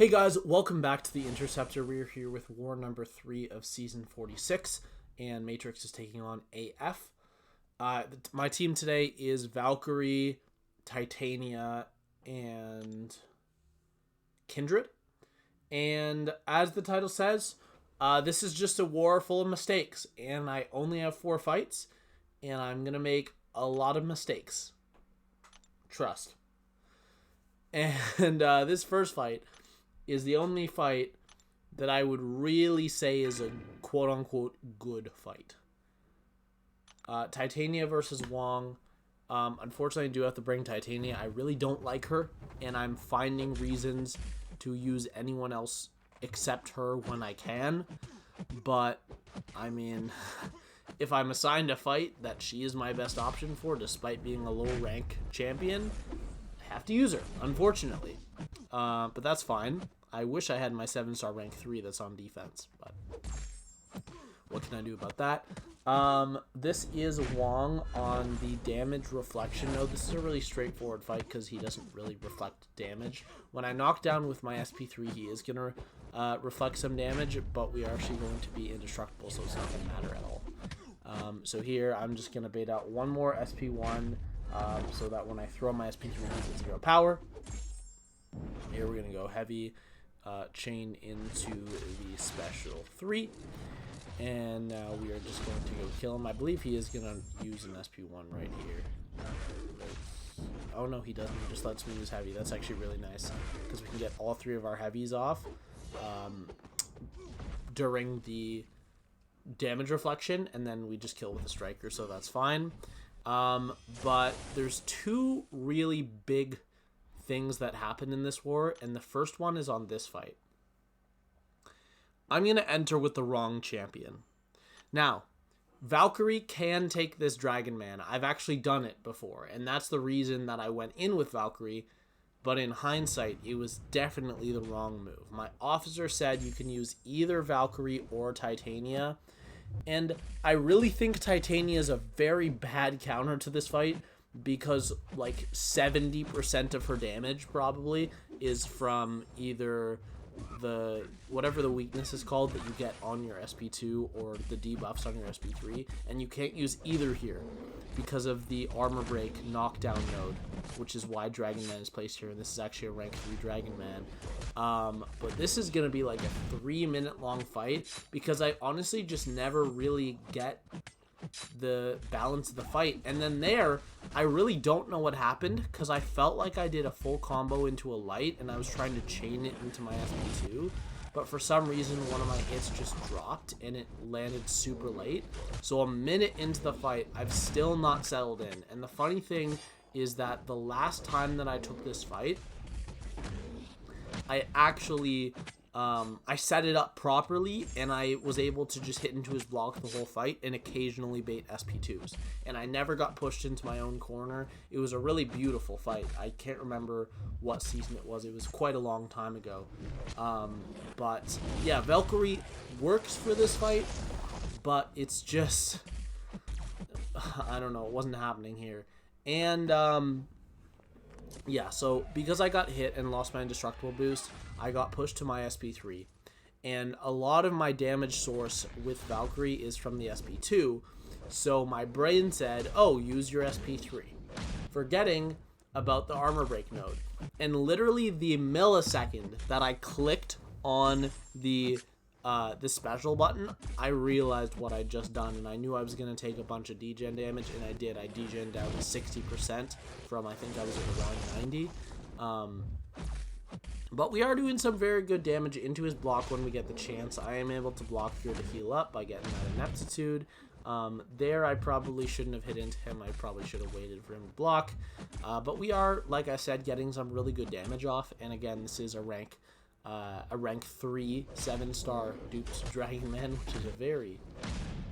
Hey guys, welcome back to the Interceptor. We're here with war number 3 of season 46, and Matrix is taking on AF. My team today is Valkyrie, Titania, and Kindred. And as the title says, this is just a war full of mistakes, and I only have 4 fights, and I'm going to make a lot of mistakes. Trust. And this first fight is the only fight that I would really say is a quote-unquote good fight. Titania versus Wong. Unfortunately, I do have to bring Titania. I really don't like her, and I'm finding reasons to use anyone else except her when I can. But, I mean, if I'm assigned a fight that she is my best option for, despite being a low-rank champion, I have to use her, unfortunately. But that's fine. I wish I had my 7-star rank 3 that's on defense, but what can I do about that? This is Wong on the damage reflection node. This is a really straightforward fight because he doesn't really reflect damage. When I knock down with my SP3, he is going to reflect some damage, but we are actually going to be indestructible, so it's not going to matter at all. So here, I'm just going to bait out one more SP1 so that when I throw my SP3, he's at 0 power. Here we're going to go heavy chain into the special 3. And now we are just going to go kill him. I believe he is going to use an SP1 right here. Oh no, he doesn't. He just lets me use heavy. That's actually really nice because we can get all 3 of our heavies off during the damage reflection, and then we just kill with a striker, so that's fine. But there's 2 really big things that happen in this war, and the first one is on this fight. I'm going to enter with the wrong champion. Now, Valkyrie can take this Dragon Man. I've actually done it before, and that's the reason that I went in with Valkyrie, but in hindsight, it was definitely the wrong move. My officer said you can use either Valkyrie or Titania, and I really think Titania is a very bad counter to this fight, because like 70% of her damage probably is from either the whatever the weakness is called that you get on your SP2 or the debuffs on your SP3, and you can't use either here because of the armor break knockdown node, which is why Dragon Man is placed here, and this is actually a rank 3 Dragon Man. But this is gonna be like a 3-minute long fight because I honestly just never really get the balance of the fight. And then there, I really don't know what happened because I felt like I did a full combo into a light and I was trying to chain it into my SP2, but for some reason one of my hits just dropped and it landed super late. So a minute into the fight, I've still not settled in. And the funny thing is that the last time that I took this fight, I actually I set it up properly, and I was able to just hit into his block the whole fight and occasionally bait SP2s. And I never got pushed into my own corner. It was a really beautiful fight. I can't remember what season it was. It was quite a long time ago. But yeah, Valkyrie works for this fight, but it's just, I don't know, it wasn't happening here. And yeah, so because I got hit and lost my indestructible boost, I got pushed to my SP3, and a lot of my damage source with Valkyrie is from the SP2, so my brain said, oh, use your SP3, forgetting about the armor break node. And literally the millisecond that I clicked on the special button, I realized what I'd just done, and I knew I was going to take a bunch of degen damage, and I did. I degen down to 60% from, I think I was at around 90. But we are doing some very good damage into his block when we get the chance. I am able to block here to heal up by getting that ineptitude. There I probably shouldn't have hit into him. I probably should have waited for him to block. But we are, like I said, getting some really good damage off. And again, this is a rank 3 7-star duped Dragon Man, which is a very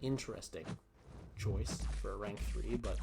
interesting choice for a rank 3, but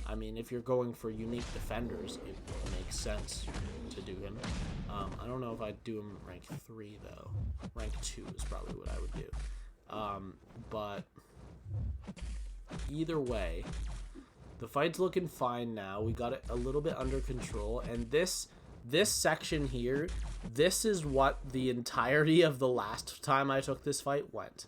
I mean, if you're going for unique defenders, it makes sense to do him. I don't know if I'd do him rank 3 though. Rank 2 is probably what I would do. But either way, the fight's looking fine now. We got it a little bit under control, and this This section here, this is what the entirety of the last time I took this fight went.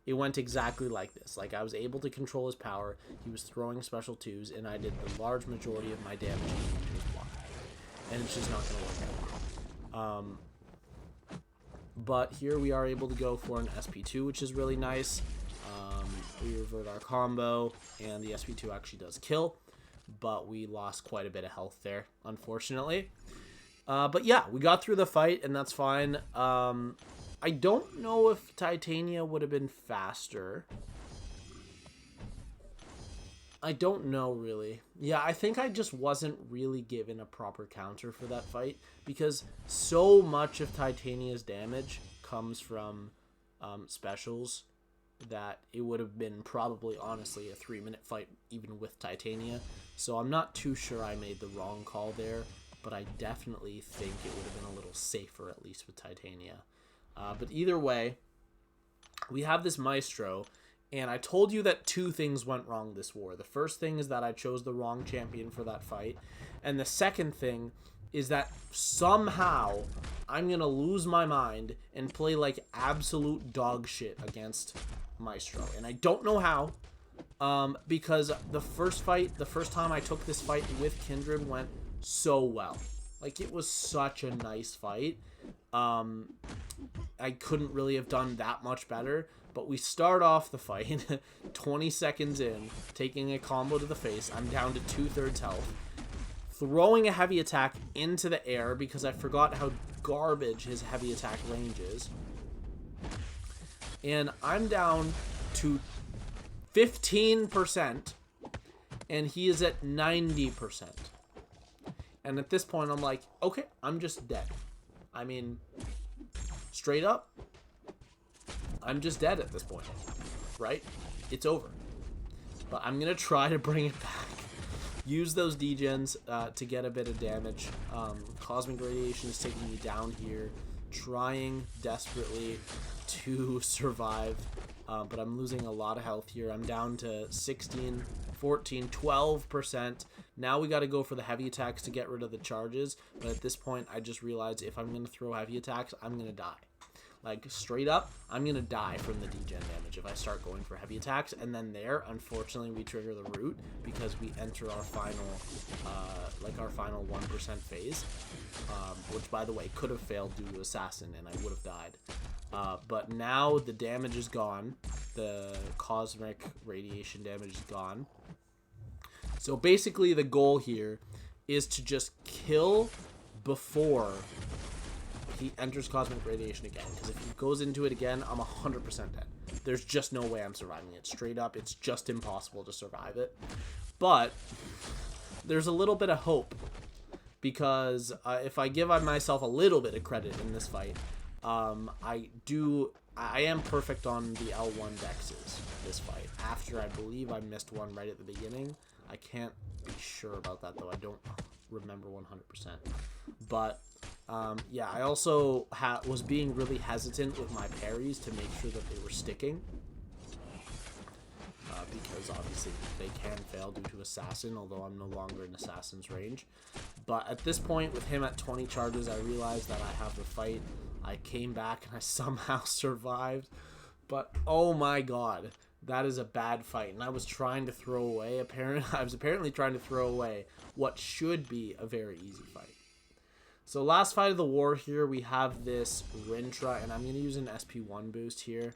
It went exactly like this. Like, I was able to control his power, he was throwing special 2s, and I did the large majority of my damage into his block. And it's just not going to work out. But here we are able to go for an SP2, which is really nice. We revert our combo, and the SP2 actually does kill, but we lost quite a bit of health there, unfortunately. But yeah, we got through the fight, and that's fine. I don't know if Titania would have been faster. I don't know, really. Yeah, I think I just wasn't really given a proper counter for that fight, because so much of Titania's damage comes from specials that it would have been probably, honestly, a 3-minute fight even with Titania. So I'm not too sure I made the wrong call there, but I definitely think it would have been a little safer, at least with Titania. But either way, we have this Maestro, and I told you that 2 things went wrong this war. The first thing is that I chose the wrong champion for that fight, and the second thing is that somehow I'm going to lose my mind and play like absolute dog shit against Maestro. And I don't know how, because the first time I took this fight with Kindred went so well. Like, it was such a nice fight. I couldn't really have done that much better, but we start off the fight 20 seconds in, taking a combo to the face. I'm down to 2/3 health, throwing a heavy attack into the air because I forgot how garbage his heavy attack range is, and I'm down to 15%, and he is at 90%. And at this point, I'm like, okay, I'm just dead. I mean, straight up, I'm just dead at this point, right? It's over. But I'm going to try to bring it back. Use those degens to get a bit of damage. Cosmic Radiation is taking me down here, trying desperately to survive. But I'm losing a lot of health here. I'm down to 16, 14, 12%. Now we got to go for the heavy attacks to get rid of the charges. But at this point, I just realized if I'm going to throw heavy attacks, I'm going to die. Like, straight up, I'm going to die from the degen damage if I start going for heavy attacks. And then there, unfortunately, we trigger the root because we enter our final, our final 1% phase. Which, by the way, could have failed due to Assassin, and I would have died. But now the damage is gone. The Cosmic Radiation damage is gone. So basically the goal here is to just kill before he enters Cosmic Radiation again. Because if he goes into it again, I'm 100% dead. There's just no way I'm surviving it. Straight up, it's just impossible to survive it. But there's a little bit of hope. Because if I give myself a little bit of credit in this fight, I am perfect on the L1 dexes this fight. After I believe I missed one right at the beginning. I can't be sure about that, though. I don't remember 100%. But yeah, I also was being really hesitant with my parries to make sure that they were sticking. Because obviously they can fail due to Assassin, although I'm no longer in Assassin's range. But at this point, with him at 20 charges, I realized that I have the fight. I came back and I somehow survived. But oh my god, that is a bad fight. And I was trying to throw away, I was apparently trying to throw away what should be a very easy fight. So last fight of the war here, we have this Rintrah, and I'm going to use an SP1 boost here.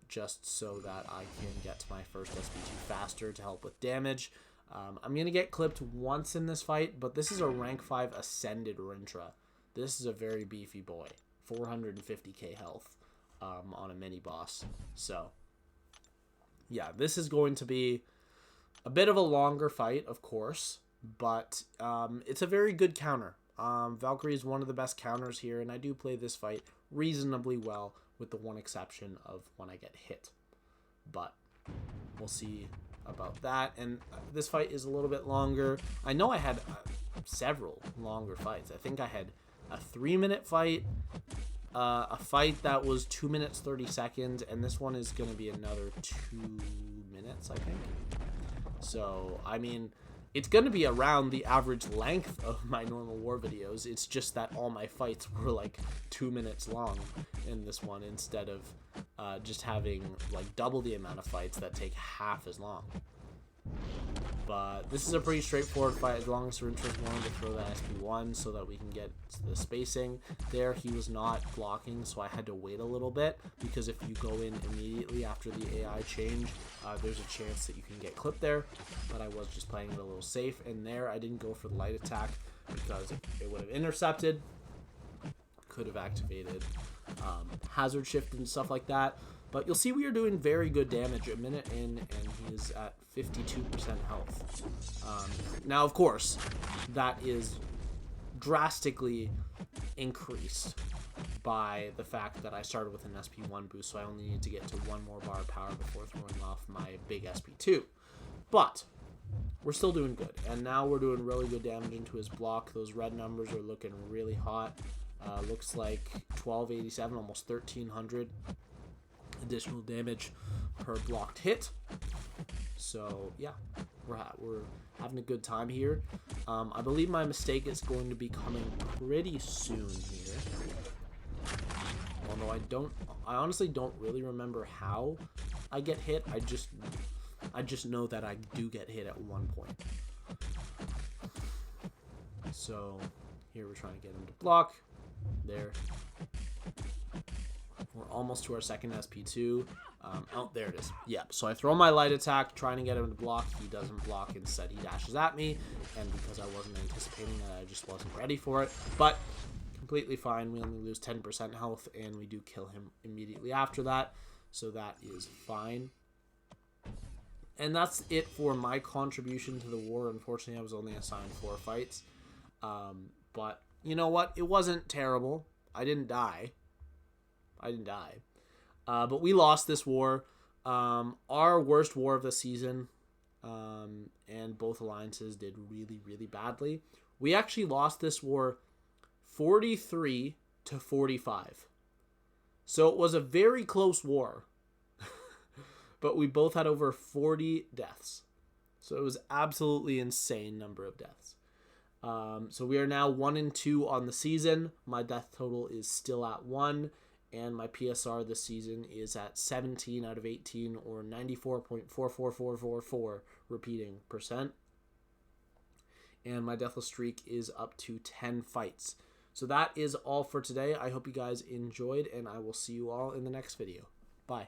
Just so that I can get to my first SP2 faster to help with damage. I'm going to get clipped once in this fight, but this is a rank 5 ascended Rintrah. This is a very beefy boy. 450k health on a mini boss. So, yeah, this is going to be a bit of a longer fight, of course, but it's a very good counter. Valkyrie is one of the best counters here, and I do play this fight reasonably well, with the one exception of when I get hit. But we'll see about that. And this fight is a little bit longer. I know I had several longer fights. I think I had a 3-minute fight, a fight that was 2 minutes 30 seconds, and this one is going to be another 2 minutes, I think. So, I mean, it's going to be around the average length of my normal war videos. It's just that all my fights were like 2 minutes long in this one, instead of just having like double the amount of fights that take half as long. But this is a pretty straightforward fight, as long as Rintrah's willing to throw that SP1 so that we can get the spacing. There, he was not blocking, so I had to wait a little bit, because if you go in immediately after the AI change, there's a chance that you can get clipped there. But I was just playing it a little safe, and there I didn't go for the light attack, because it would have intercepted, could have activated hazard shift and stuff like that. But you'll see we are doing very good damage a minute in, and he is at 52% health. Now, of course, that is drastically increased by the fact that I started with an SP1 boost, so I only need to get to 1 more bar of power before throwing off my big SP2. But we're still doing good, and now we're doing really good damage into his block. Those red numbers are looking really hot. Looks like 1287, almost 1300 additional damage per blocked hit. So yeah, we're having a good time here. I believe my mistake is going to be coming pretty soon here, although I honestly don't really remember how I get hit. I just know that I do get hit at one point. So here we're trying to get him to block. There, we're almost to our second SP2. Oh, there it is. Yep. So I throw my light attack, trying to get him to block. He doesn't block. Instead, he dashes at me. And because I wasn't anticipating that, I just wasn't ready for it. But completely fine. We only lose 10% health, and we do kill him immediately after that. So that is fine. And that's it for my contribution to the war. Unfortunately, I was only assigned 4 fights. But you know what? It wasn't terrible. I didn't die. But we lost this war. Our worst war of the season. And both alliances did really, really badly. We actually lost this war 43 to 45. So it was a very close war. But we both had over 40 deaths. So it was absolutely insane number of deaths. So we are now 1-2 on the season. My death total is still at 1. And my PSR this season is at 17 out of 18, or 94.44444 repeating percent. And my deathless streak is up to 10 fights. So that is all for today. I hope you guys enjoyed, and I will see you all in the next video. Bye.